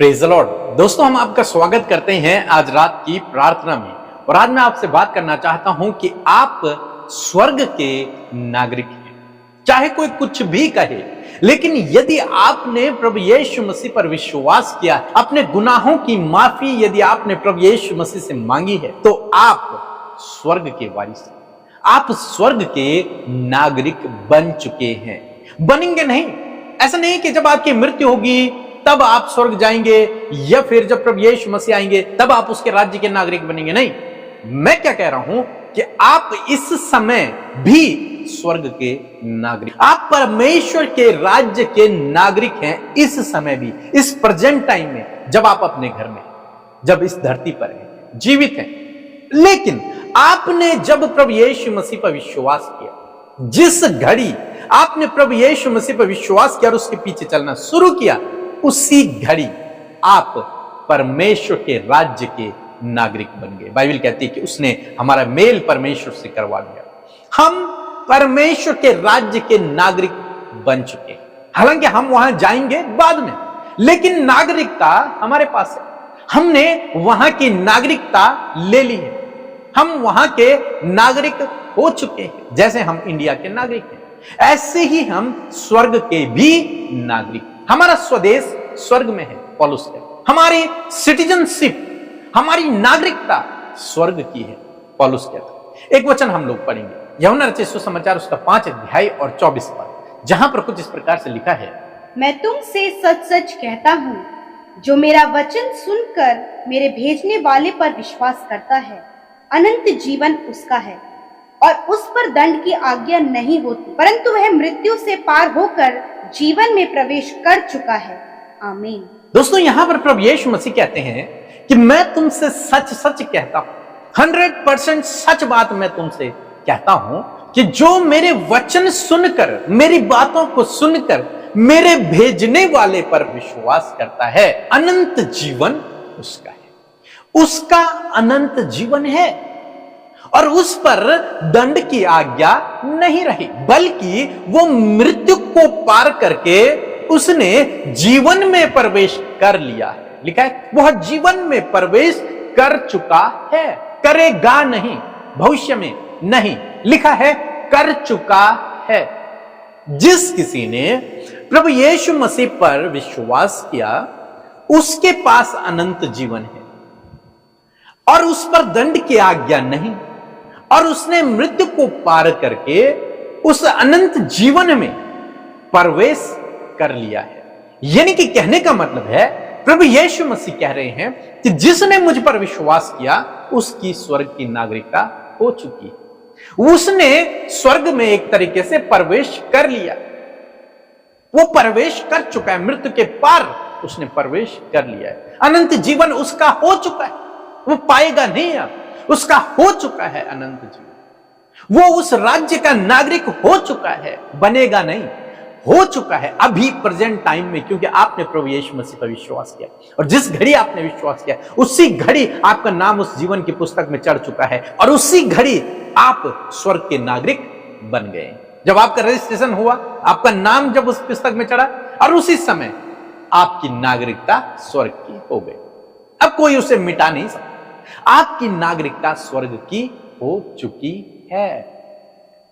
Praise the Lord. दोस्तों, हम आपका स्वागत करते हैं आज रात की प्रार्थना में। और आज मैं आपसे बात करना चाहता हूं कि आप स्वर्ग के नागरिक हैं। चाहे कोई कुछ भी कहे, लेकिन यदि आपने प्रभु यीशु मसीह पर विश्वास किया, अपने गुनाहों की माफी यदि आपने प्रभु यीशु मसीह से मांगी है, तो आप स्वर्ग के वारिस हैं। आप स्वर्ग के नागरिक बन चुके हैं। बनेंगे नहीं, ऐसा नहीं कि जब आपकी मृत्यु होगी तब आप स्वर्ग जाएंगे, या फिर जब प्रभु यीशु मसीह आएंगे तब आप उसके राज्य के नागरिक बनेंगे। नहीं, मैं क्या कह रहा हूं कि आप इस समय भी स्वर्ग के नागरिक, आप परमेश्वर के राज्य के नागरिक हैं। इस समय भी, इस प्रेजेंट टाइम में, जब आप अपने घर में, जब इस धरती पर हैं, जीवित हैं। लेकिन आपने जब प्रभु यीशु मसीह पर विश्वास किया, जिस घड़ी आपने प्रभु यीशु मसीह पर विश्वास किया और उसके पीछे चलना शुरू किया, उसी घड़ी आप परमेश्वर के राज्य के नागरिक बन गए। बाइबल कहती है कि उसने हमारा मेल परमेश्वर से करवा दिया। हम परमेश्वर के राज्य के नागरिक बन चुके हैं। हालांकि हम वहां जाएंगे बाद में, लेकिन नागरिकता हमारे पास है। हमने वहां की नागरिकता ले ली है। हम वहां के नागरिक हो चुके हैं। जैसे हम इंडिया के नागरिक हैं, ऐसे ही हम स्वर्ग के भी नागरिक। हमारा स्वदेश स्वर्ग में है, पौलुस कहता है। हमारी सिटीजनशिप, हमारी नागरिकता स्वर्ग की है, पौलुस कहता है। एक वचन हम लोग पढ़ेंगे, यूहन्ना रचित सुसमाचार उसका 5 अध्याय और 24 पद, जहां पर कुछ इस प्रकार से लिखा है। मैं तुमसे सच सच कहता हूँ, जो मेरा वचन सुनकर मेरे भेजने वाले पर विश्वास करता है, अनंत जीवन उसका है और उस पर दंड की आज्ञा नहीं होती, परंतु वह मृत्यु से पार होकर जीवन में प्रवेश कर चुका है। आमीन। दोस्तों, यहां पर प्रभु यीशु मसीह कहते हैं कि मैं तुमसे सच सच कहता हूं, 100% सच बात मैं तुमसे कहता हूं कि जो मेरे वचन सुनकर, मेरी बातों को सुनकर मेरे भेजने वाले पर विश्वास करता है, अनंत जीवन उसका है। उसका अनंत जीवन है और उस पर दंड की आज्ञा नहीं रही, बल्कि वो मृत्यु को पार करके उसने जीवन में प्रवेश कर लिया है। लिखा है वह जीवन में प्रवेश कर चुका है, करेगा नहीं, भविष्य में नहीं, लिखा है कर चुका है। जिस किसी ने प्रभु यीशु मसीह पर विश्वास किया, उसके पास अनंत जीवन है और उस पर दंड की आज्ञा नहीं, और उसने मृत्यु को पार करके उस अनंत जीवन में प्रवेश कर लिया है। यानी कि कहने का मतलब है, प्रभु यीशु मसीह कह रहे हैं कि जिसने मुझ पर विश्वास किया, उसकी स्वर्ग की नागरिकता हो चुकी है। उसने स्वर्ग में एक तरीके से प्रवेश कर लिया, वो प्रवेश कर चुका है, मृत्यु के पार उसने प्रवेश कर लिया है। अनंत जीवन उसका हो चुका है, वो पाएगा नहीं, अब उसका हो चुका है अनंत जीवन। वो उस राज्य का नागरिक हो चुका है, बनेगा नहीं, हो चुका है अभी प्रेजेंट टाइम में, क्योंकि आपने प्रभु यीशु मसीह पर विश्वास किया। और जिस घड़ी आपने विश्वास किया, उसी घड़ी आपका नाम उस जीवन की पुस्तक में चढ़ चुका है और उसी घड़ी आप स्वर्ग के नागरिक बन गए। जब आपका रजिस्ट्रेशन हुआ, आपका नाम जब उस पुस्तक में चढ़ा, और उसी समय आपकी नागरिकता स्वर्ग की हो गई। अब कोई उसे मिटा नहीं सकता। आपकी नागरिकता स्वर्ग की हो चुकी है।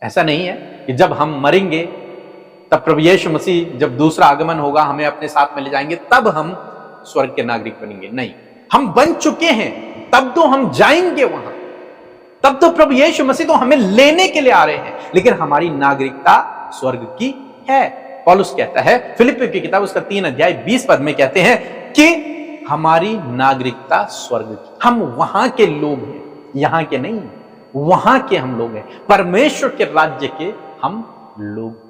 ऐसा नहीं है कि जब हम मरेंगे तब प्रभु यीशु मसीह जब दूसरा आगमन होगा, हमें अपने साथ में ले जाएंगे, तब हम स्वर्ग के नागरिक बनेंगे। नहीं, हम बन चुके हैं, तब तो हम जाएंगे वहां, तब तो प्रभु यीशु मसीह तो हमें लेने के लिए आ रहे हैं, लेकिन हमारी नागरिकता स्वर्ग की है। पौलुस कहता है फिलिप्पियों की किताब उसका 3 अध्याय 20 पद में कहते हैं कि हमारी नागरिकता स्वर्ग की। हम वहां के लोग हैं, यहां के नहीं, वहां के हम लोग हैं, परमेश्वर के राज्य के हम लोग।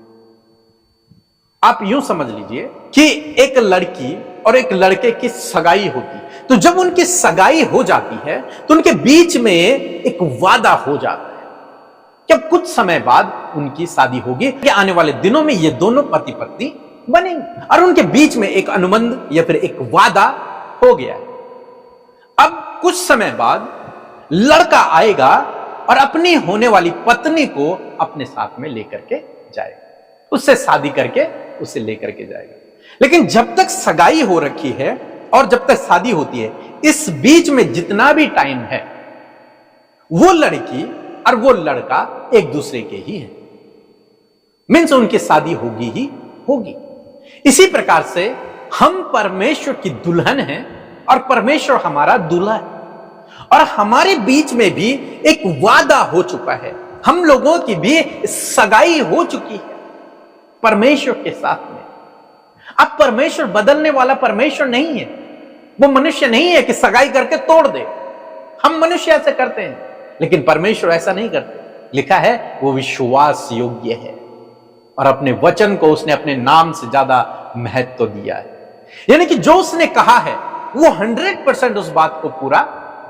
आप यूं समझ लीजिए कि एक लड़की और एक लड़के की सगाई होती, तो जब उनकी सगाई हो जाती है तो उनके बीच में एक वादा हो जाता है कि अब कुछ समय बाद उनकी शादी होगी, कि आने वाले दिनों में ये दोनों पति पत्नी बनेंगे, और उनके बीच में एक अनुबंध या फिर एक वादा हो गया है। अब कुछ समय बाद लड़का आएगा और अपनी होने वाली पत्नी को अपने साथ में लेकर के जाएगा, उससे शादी करके उसे लेकर के जाएगा। लेकिन जब तक सगाई हो रखी है, और जब तक शादी होती है, इस बीच में जितना भी टाइम है, वो लड़की और वो लड़का एक दूसरे के ही है। मीन्स उनकी शादी होगी ही होगी। इसी प्रकार से हम परमेश्वर की दुल्हन हैं और परमेश्वर हमारा दूल्हा है, और हमारे बीच में भी एक वादा हो चुका है, हम लोगों की भी सगाई हो चुकी है परमेश्वर के साथ में। अब परमेश्वर बदलने वाला परमेश्वर नहीं है, वो मनुष्य नहीं है कि सगाई करके तोड़ दे। हम मनुष्य ऐसे करते हैं, लेकिन परमेश्वर ऐसा नहीं करते। लिखा है वो विश्वास योग्य है और अपने वचन को उसने अपने नाम से ज्यादा महत्व दिया है। यानी कि जो उसने कहा है वो 100% उस बात को पूरा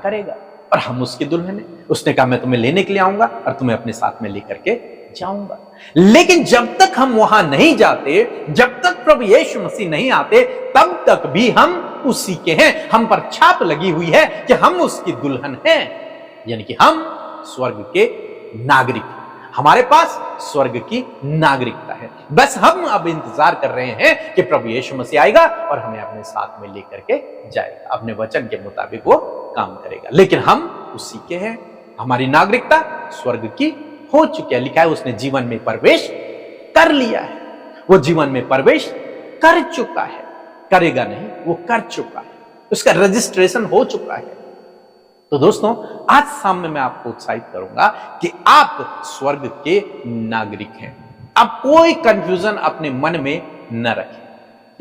करेगा, और हम उसकी दुल्हन है। उसने कहा मैं तुम्हें लेने के लिए आऊंगा और तुम्हें अपने साथ में लेकर के जाऊंगा। लेकिन जब तक हम वहां नहीं जाते, जब तक प्रभु यीशु मसीह नहीं आते, तब तक भी हम उसी के हैं। हम पर छाप लगी हुई है कि हम उसकी दुल्हन हैं, यानी कि हम स्वर्ग के नागरिक, हमारे पास स्वर्ग की नागरिकता है। बस हम अब इंतजार कर रहे हैं कि प्रभु यीशु मसीह आएगा और हमें अपने साथ में लेकर के जाएगा, अपने वचन के मुताबिक वो काम करेगा। लेकिन हम उसी के हैं, हमारी नागरिकता स्वर्ग की हो चुकी है। लिखा है उसने जीवन में प्रवेश कर लिया है, वो जीवन में प्रवेश कर चुका है, करेगा नहीं, वो कर चुका है, उसका रजिस्ट्रेशन हो चुका है। तो दोस्तों, आज शाम में मैं आपको उत्साहित करूंगा कि आप स्वर्ग के नागरिक हैं। आप कोई कंफ्यूजन अपने मन में न रखें।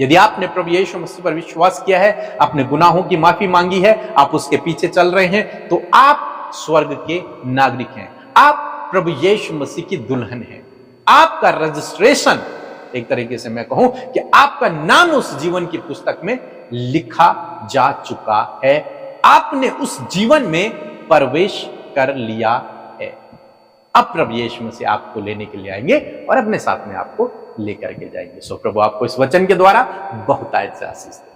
यदि आपने प्रभु यीशु मसीह पर विश्वास किया है, अपने गुनाहों की माफी मांगी है, आप उसके पीछे चल रहे हैं, तो आप स्वर्ग के नागरिक हैं। आप प्रभु यीशु मसीह की दुल्हन है। आपका रजिस्ट्रेशन, एक तरीके से मैं कहूं कि आपका नाम उस जीवन की पुस्तक में लिखा जा चुका है। आपने उस जीवन में प्रवेश कर लिया है। अब प्रभु यीशु मसीह आपको लेने के लिए आएंगे और अपने साथ में आपको लेकर के जाएंगे। सो प्रभु आपको इस वचन के द्वारा बहुतायत से आशीष दे।